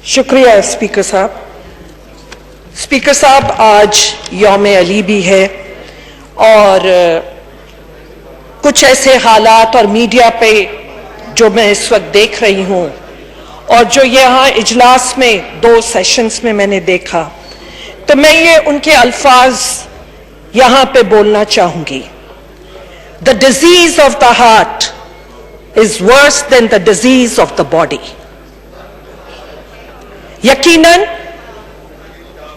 शुक्रिया स्पीकर साहब। स्पीकर साहब, आज यौम अली भी है और कुछ ऐसे हालात और मीडिया पे जो मैं इस वक्त देख रही हूं और जो यहाँ इजलास में 2 सेशंस में मैंने देखा, तो मैं ये उनके अल्फाज यहाँ पे बोलना चाहूंगी। The disease of the heart is worse than the disease of the body. यकीनन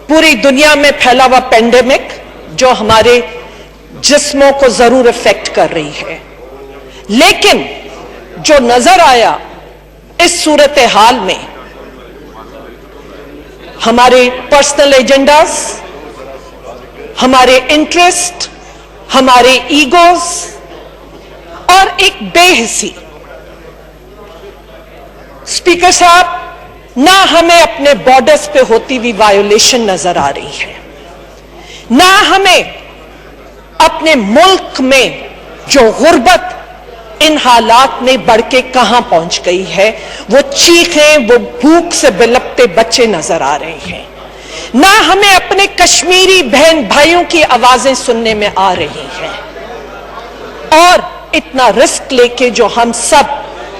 पूरी दुनिया में फैला हुआ पेंडेमिक जो हमारे जिस्मों को जरूर इफेक्ट कर रही है, लेकिन जो नजर आया इस सूरत हाल में हमारे पर्सनल एजेंडास, हमारे इंटरेस्ट, हमारे ईगोस और एक बेहिसी। स्पीकर साहब, ना हमें अपने बॉर्डर्स पे होती हुई वायोलेशन नजर आ रही है, ना हमें अपने मुल्क में जो गुर्बत इन हालात में बढ़ के कहां पहुंच गई है, वो चीखें, वो भूख से बिलपते बच्चे नजर आ रहे हैं, ना हमें अपने कश्मीरी बहन भाइयों की आवाजें सुनने में आ रही हैं। और इतना रिस्क लेके जो हम सब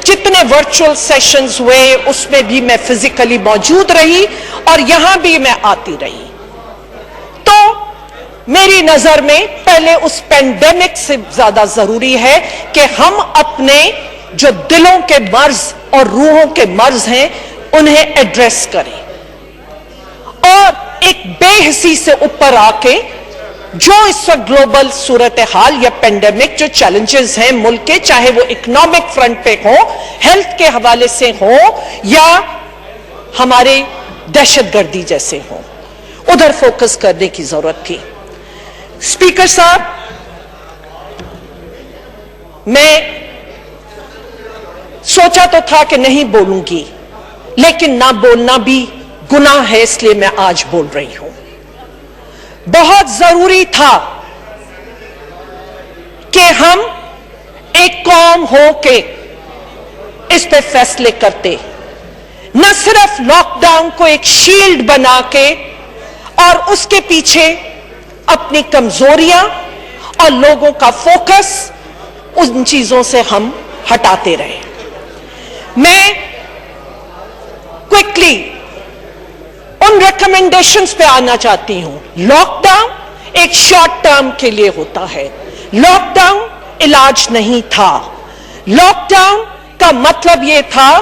जितने वर्चुअल सेशंस हुए उसमें भी मैं फिजिकली मौजूद रही और यहां भी मैं आती रही, तो मेरी नजर में पहले उस पेंडेमिक से ज्यादा जरूरी है कि हम अपने जो दिलों के मर्ज और रूहों के मर्ज हैं उन्हें एड्रेस करें और एक बेहिसी से ऊपर आके जो इस वक्त ग्लोबल सूरत हाल या पेंडेमिक जो चैलेंजेस हैं मुल्क के, चाहे वो इकोनॉमिक फ्रंट पे हो, हेल्थ के हवाले से हो या हमारे दहशतगर्दी जैसे हो, उधर फोकस करने की जरूरत थी। स्पीकर साहब, मैं सोचा तो था कि नहीं बोलूंगी, लेकिन ना बोलना भी गुनाह है, इसलिए मैं आज बोल रही हूं। बहुत जरूरी था कि हम एक कौम हो के इस पे फैसले करते, न सिर्फ लॉकडाउन को एक शील्ड बना के और उसके पीछे अपनी कमजोरियां और लोगों का फोकस उन चीजों से हम हटाते रहे। मैं क्विकली उन रिकमेंडेशंस पे आना चाहती हूं। लॉकडाउन एक शॉर्ट टर्म के लिए होता है, लॉकडाउन इलाज नहीं था। लॉकडाउन का मतलब यह था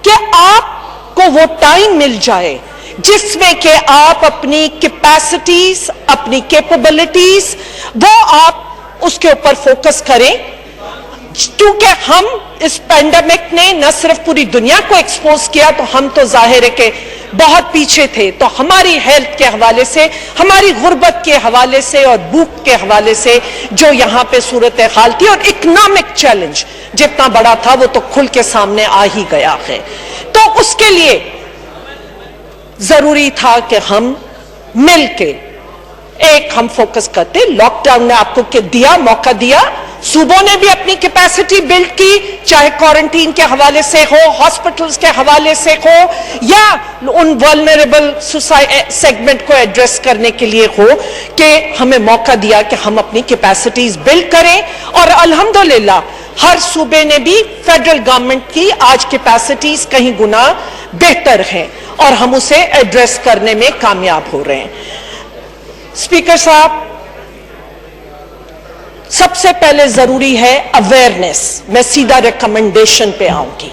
कि आपको वो टाइम मिल जाए जिसमें कि आप अपनी कैपेसिटीज, अपनी कैपेबिलिटीज, वो आप उसके ऊपर फोकस करें, क्योंकि हम इस पेंडेमिक ने न सिर्फ पूरी दुनिया को एक्सपोज किया, तो हम तो जाहिर है कि बहुत पीछे थे, तो हमारी हेल्थ के हवाले से, हमारी गुर्बत के हवाले से और भूख के हवाले से जो यहां पे सूरत हाल थी और इकोनॉमिक चैलेंज जितना बड़ा था वो तो खुल के सामने आ ही गया है। तो उसके लिए जरूरी था कि हम मिलके एक हम फोकस करते। लॉकडाउन ने आपको क्या दिया, मौका दिया, सूबों ने भी अपनी कैपेसिटी बिल्ड की, चाहे क्वारंटीन के हवाले से हो, हॉस्पिटल्स के हवाले से हो या उन वल्नरेबल सेगमेंट को एड्रेस करने के लिए हो, कि हमें मौका दिया कि हम अपनी कैपेसिटीज बिल्ड करें। और अल्हम्दुलिल्लाह हर सूबे ने भी फेडरल गवर्नमेंट की आज कैपेसिटीज कहीं गुना बेहतर हैं और हम उसे एड्रेस करने में कामयाब हो रहे हैं। स्पीकर साहब, सबसे पहले जरूरी है अवेयरनेस। मैं सीधा रिकमेंडेशन पे आऊंगी।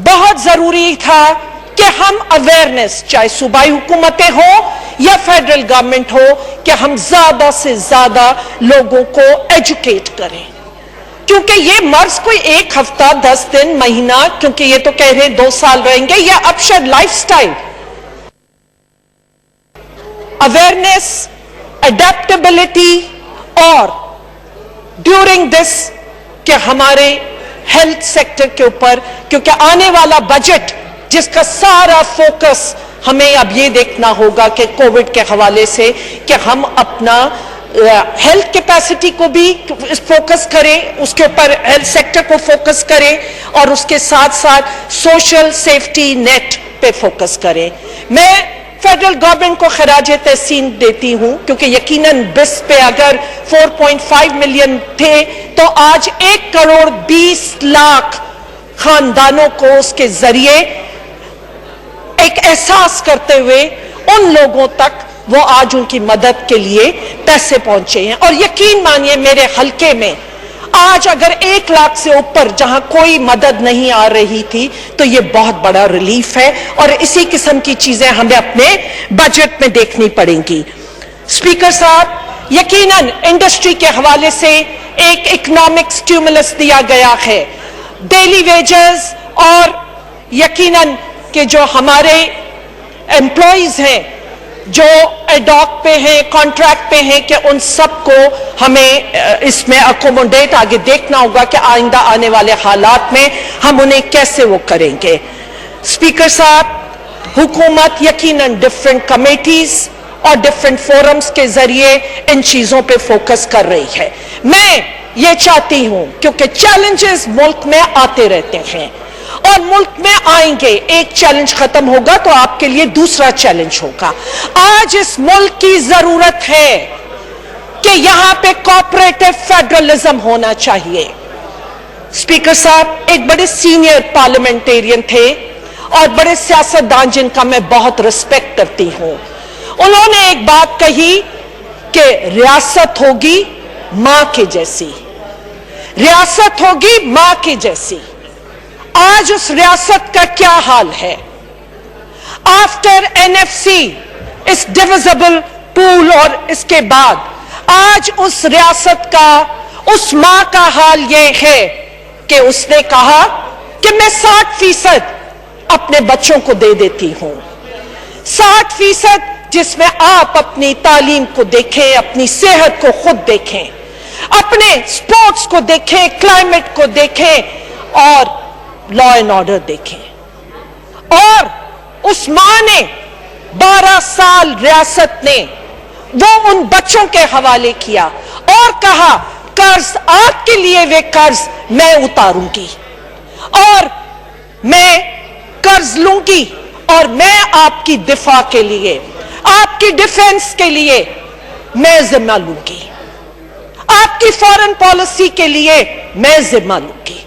बहुत जरूरी था कि हम अवेयरनेस, चाहे सूबाई हुकूमतें हो या फेडरल गवर्नमेंट हो, कि हम ज्यादा से ज्यादा लोगों को एजुकेट करें, क्योंकि ये मर्ज कोई 1 हफ्ता, 10 दिन, महीना, क्योंकि ये तो कह रहे हैं 2 साल रहेंगे, या अब शायद लाइफस्टाइल। अवेयरनेस, अडेप्टेबिलिटी और ड्यूरिंग दिस कि हमारे हेल्थ सेक्टर के ऊपर, क्योंकि आने वाला बजट जिसका सारा फोकस हमें अब ये देखना होगा कि कोविड के हवाले से कि हम अपना हेल्थ कैपेसिटी को भी फोकस करें, उसके ऊपर हेल्थ सेक्टर को फोकस करें और उसके साथ साथ सोशल सेफ्टी नेट पे फोकस करें। मैं फेडरल गवर्नमेंट को खराज तहसीन देती हूं, क्योंकि यकीनन बिस पे अगर 4.5 मिलियन थे तो आज 1,20,00,000 खानदानों को उसके जरिए एक एहसास करते हुए उन लोगों तक वो आज उनकी मदद के लिए पैसे पहुंचे हैं। और यकीन मानिए मेरे हलके में आज अगर 1 लाख से ऊपर जहां कोई मदद नहीं आ रही थी तो ये बहुत बड़ा रिलीफ है, और इसी किस्म की चीजें हमें अपने बजट में देखनी पड़ेंगी। स्पीकर साहब, यकीनन इंडस्ट्री के हवाले से एक इकोनॉमिक स्टिमुलस दिया गया है, डेली वेजेस, और यकीनन कि जो हमारे एम्प्लॉइज हैं जो एडॉक पे हैं, कॉन्ट्रैक्ट पे हैं, कि उन सबको हमें इसमें अकोमोडेट आगे देखना होगा कि आइंदा आने वाले हालात में हम उन्हें कैसे वो करेंगे। स्पीकर साहब, हुकूमत यकीनन डिफरेंट कमेटीज और डिफरेंट फोरम्स के जरिए इन चीजों पे फोकस कर रही है। मैं ये चाहती हूं, क्योंकि चैलेंजेस मुल्क में आते रहते हैं और मुल्क में आएंगे, एक चैलेंज खत्म होगा तो आपके लिए दूसरा चैलेंज होगा। आज इस मुल्क की जरूरत है कि यहां पे कोऑपरेटिव फेडरलिज्म होना चाहिए। स्पीकर साहब एक बड़े सीनियर पार्लियामेंटेरियन थे और बड़े सियासतदान जिनका मैं बहुत रिस्पेक्ट करती हूं। उन्होंने एक बात कही कि रियासत होगी मां के जैसी, रियासत होगी मां के जैसी। आज उस रियासत का क्या हाल है? आफ्टर एनएफसी, इस डिविजिबल पूल, और इसके बाद आज उस रियासत का, उस मां का हाल यह है कि उसने कहा कि मैं 60% अपने बच्चों को दे देती हूं। 60% जिसमें आप अपनी तालीम को देखें, अपनी सेहत को खुद देखें, अपने स्पोर्ट्स को देखें, क्लाइमेट को देखें और लॉ एंड ऑर्डर देखें। और उस मां ने 12 साल रियासत ने वो उन बच्चों के हवाले किया और कहा कर्ज आपके लिए, वे कर्ज मैं उतारूंगी और मैं कर्ज लूंगी और मैं आपकी दिफा के लिए, आपकी डिफेंस के लिए मैं जिम्मा लूंगी, आपकी फॉरेन पॉलिसी के लिए मैं जिम्मा लूंगी।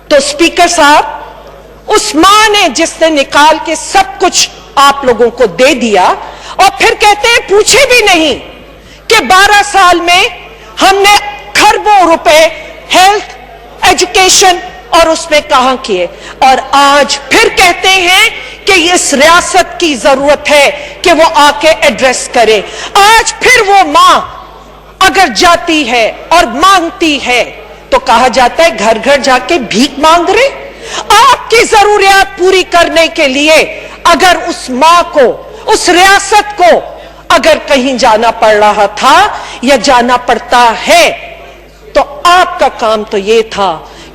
तो स्पीकर साहब, उस मां ने जिसने निकाल के सब कुछ आप लोगों को दे दिया और फिर कहते हैं पूछे भी नहीं कि 12 साल में हमने खरबों रुपए हेल्थ, एजुकेशन और उसमें कहां किए, और आज फिर कहते हैं कि इस रियासत की जरूरत है कि वो आके एड्रेस करे। आज फिर वो मां अगर जाती है और मांगती है तो कहा जाता है घर घर जाके भीख मांग रहे। आपकी जरूरियात पूरी करने के लिए अगर उस मां को, उस रियासत को अगर कहीं जाना पड़ रहा था या जाना पड़ता है तो आपका काम तो यह था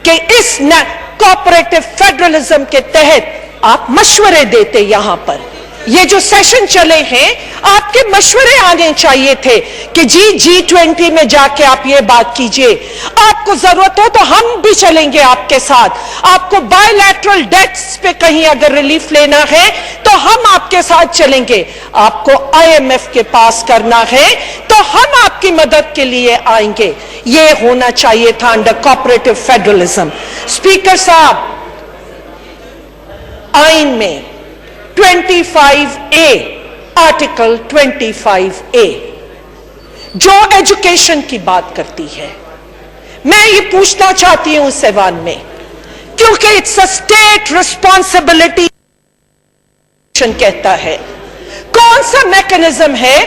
कि इस कोऑपरेटिव फेडरलिज्म के तहत आप मशवरे देते। यहां पर ये जो सेशन चले हैं आपके मशवरे आने चाहिए थे कि जी G20 में जाके आप ये बात कीजिए, आपको जरूरत हो तो हम भी चलेंगे आपके साथ, आपको बायलैटरल डेट्स पे कहीं अगर रिलीफ लेना है तो हम आपके साथ चलेंगे, आपको IMF के पास करना है तो हम आपकी मदद के लिए आएंगे। ये होना चाहिए था अंडर कोऑपरेटिव फेडरलिज्म। स्पीकर साहब, आइन में 25A, आर्टिकल 25A जो एजुकेशन की बात करती है, मैं ये पूछना चाहती हूं इस ऐवान में, क्योंकि इट्स अ स्टेट रिस्पॉन्सिबिलिटी कहता है। कौन सा मैकेनिज्म है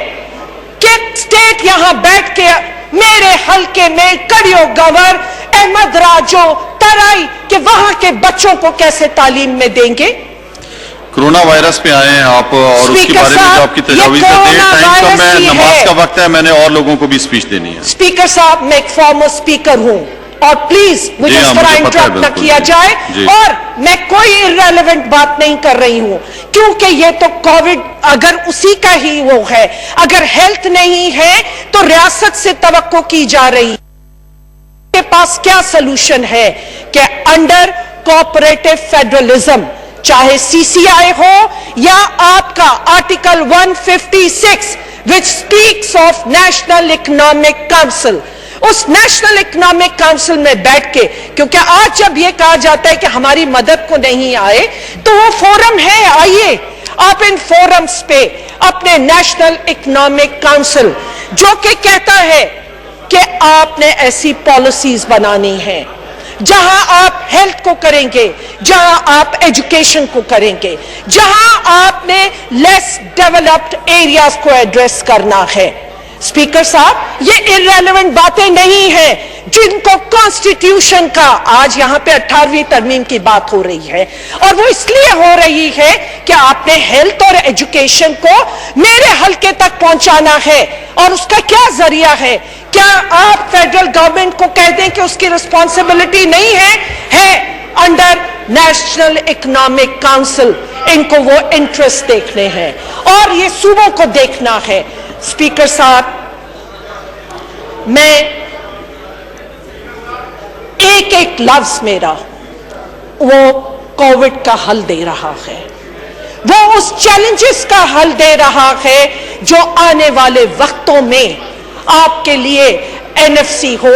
कि स्टेट यहां बैठ के मेरे हलके में कड़ियो गवर, अहमद राजो, तराई के वहां के बच्चों को कैसे तालीम में देंगे? कोरोना वायरस पे आए हैं आप और उसके बारे में जो आपकी तजवीज़ है, टाइम तो मैं नमाज का वक्त है, मैंने और लोगों को भी स्पीच देनी है। स्पीकर साहब, मैं एक फॉर्मर स्पीकर हूं और प्लीज मुझे इस तरह इंटरप्ट न किया जाए, और मैं कोई इररिलेवेंट बात नहीं कर रही हूं, क्योंकि ये तो कोविड अगर उसी का ही वो है, अगर हेल्थ नहीं है तो रियासत से तवक्को की जा रही है। के पास क्या सोल्यूशन है कि अंडर कोऑपरेटिव फेडरलिज्म चाहे CCI हो या आपका article 156 which speaks of National Economic Council, उस नेशनल इकोनॉमिक काउंसिल में बैठ के, क्योंकि आज जब ये कहा जाता है कि हमारी मदद को नहीं आए, तो वो फोरम है, आइए आप इन फोरम्स पे अपने नेशनल इकोनॉमिक काउंसिल जो कि कहता है कि आपने ऐसी पॉलिसीज बनानी है जहां आप हेल्थ को करेंगे, जहां आप एजुकेशन को करेंगे, जहां आपने लेस डेवलप्ड एरियाज को एड्रेस करना है। स्पीकर साहब, ये इररेलेवेंट बातें नहीं हैं जिनको कॉन्स्टिट्यूशन का, आज यहां पे 18वीं तरमीम की बात हो रही है, और वो इसलिए हो रही है कि आपने हेल्थ और एजुकेशन को मेरे हलके तक पहुंचाना है, और उसका क्या जरिया है? क्या आप फेडरल गवर्नमेंट को कह दें कि उसकी रिस्पॉन्सिबिलिटी नहीं है अंडर नेशनल इकोनॉमिक काउंसिल, इनको वो इंटरेस्ट देखने हैं और ये सूबों को देखना है। स्पीकर साहब, मैं एक एक लफ्ज मेरा वो कोविड का हल दे रहा है, वो उस चैलेंजेस का हल दे रहा है जो आने वाले वक्तों में आपके लिए NFC हो,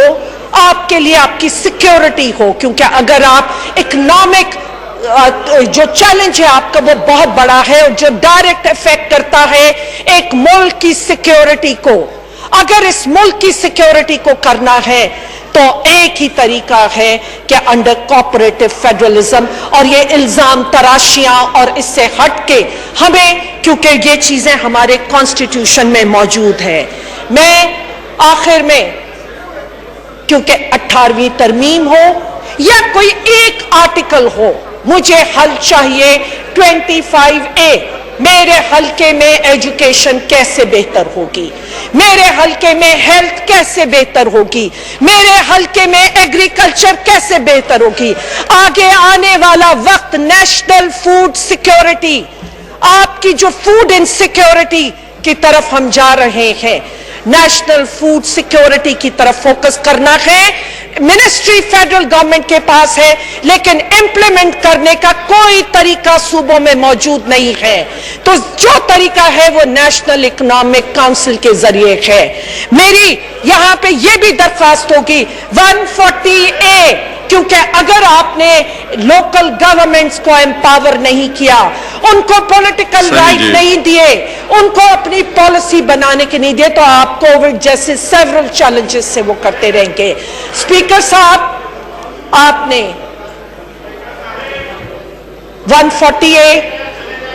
आपके लिए आपकी सिक्योरिटी हो, क्योंकि अगर आप इकोनॉमिक जो चैलेंज है आपका वो बहुत बड़ा है और जो डायरेक्ट इफेक्ट करता है एक मुल्क की सिक्योरिटी को, अगर इस मुल्क की सिक्योरिटी को करना है तो एक ही तरीका है कि अंडर कोऑपरेटिव फेडरलिज्म, और ये इल्जाम तराशियां और इससे हट के हमें, क्योंकि ये चीजें हमारे कॉन्स्टिट्यूशन में मौजूद है। मैं आखिर में, क्योंकि 18वीं तरमीम हो या कोई एक आर्टिकल हो, मुझे हल चाहिए 25A। मेरे हलके में एजुकेशन कैसे बेहतर होगी, मेरे हलके में हेल्थ कैसे बेहतर होगी, मेरे हलके में एग्रीकल्चर कैसे बेहतर होगी। आगे आने वाला वक्त नेशनल फूड सिक्योरिटी, आपकी जो फूड इनसिक्योरिटी की तरफ हम जा रहे हैं, नेशनल फूड सिक्योरिटी की तरफ फोकस करना है। मिनिस्ट्री फेडरल गवर्नमेंट के पास है, लेकिन इंप्लीमेंट करने का कोई तरीका सूबों में मौजूद नहीं है। तो जो तरीका है वो नेशनल इकोनॉमिक काउंसिल के जरिए है। मेरी यहां पे ये भी दरख्वास्त होगी 140A, क्योंकि अगर आपने लोकल गवर्नमेंट्स को एम्पावर नहीं किया, उनको पॉलिटिकल राइट नहीं दिए, उनको अपनी पॉलिसी बनाने के नहीं दिए, तो आप कोविड जैसे सेवरल चैलेंजेस से वो करते रहेंगे। स्पीकर साहब, आपने 140A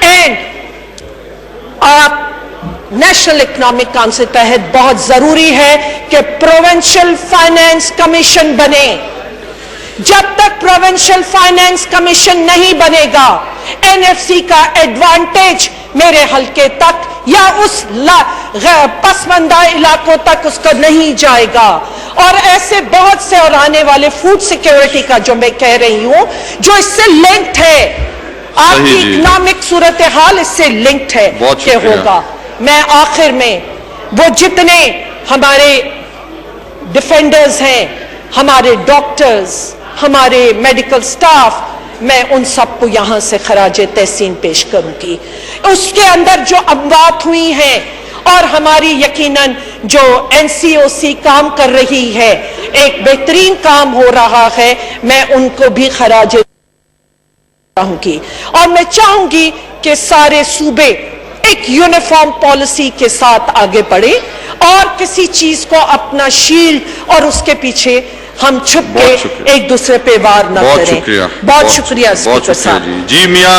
एंड आप नेशनल इकोनॉमिक काउंसिल तहत बहुत जरूरी है कि प्रोविंशियल फाइनेंस कमीशन बने। जब तक प्रोविंशियल फाइनेंस कमीशन नहीं बनेगा, NFC का एडवांटेज मेरे हलके तक या उस पसमानदा इलाकों तक उसका नहीं जाएगा। और ऐसे बहुत से और आने वाले फूड सिक्योरिटी का जो मैं कह रही हूं, जो इससे लिंक्ड है, आपकी इकोनॉमिक सूरत हाल इससे लिंक्ड है कि होगा। मैं आखिर में वो जितने हमारे डिफेंडर्स हैं, हमारे डॉक्टर्स, हमारे मेडिकल स्टाफ, मैं उन सबको यहां से खराज तहसीन पेश करूंगी। उसके अंदर जो अमवात हुई हैं और हमारी यकीनन जो NCOC काम कर रही है, एक बेहतरीन काम हो रहा है, मैं उनको भी खराज चाहूंगी। और मैं चाहूंगी कि सारे सूबे एक यूनिफॉर्म पॉलिसी के साथ आगे बढ़े और किसी चीज को अपना शील्ड और उसके पीछे हम छुप के एक दूसरे पे वार न करें। बहुत शुक्रिया स्पीकर साहब। जी मियां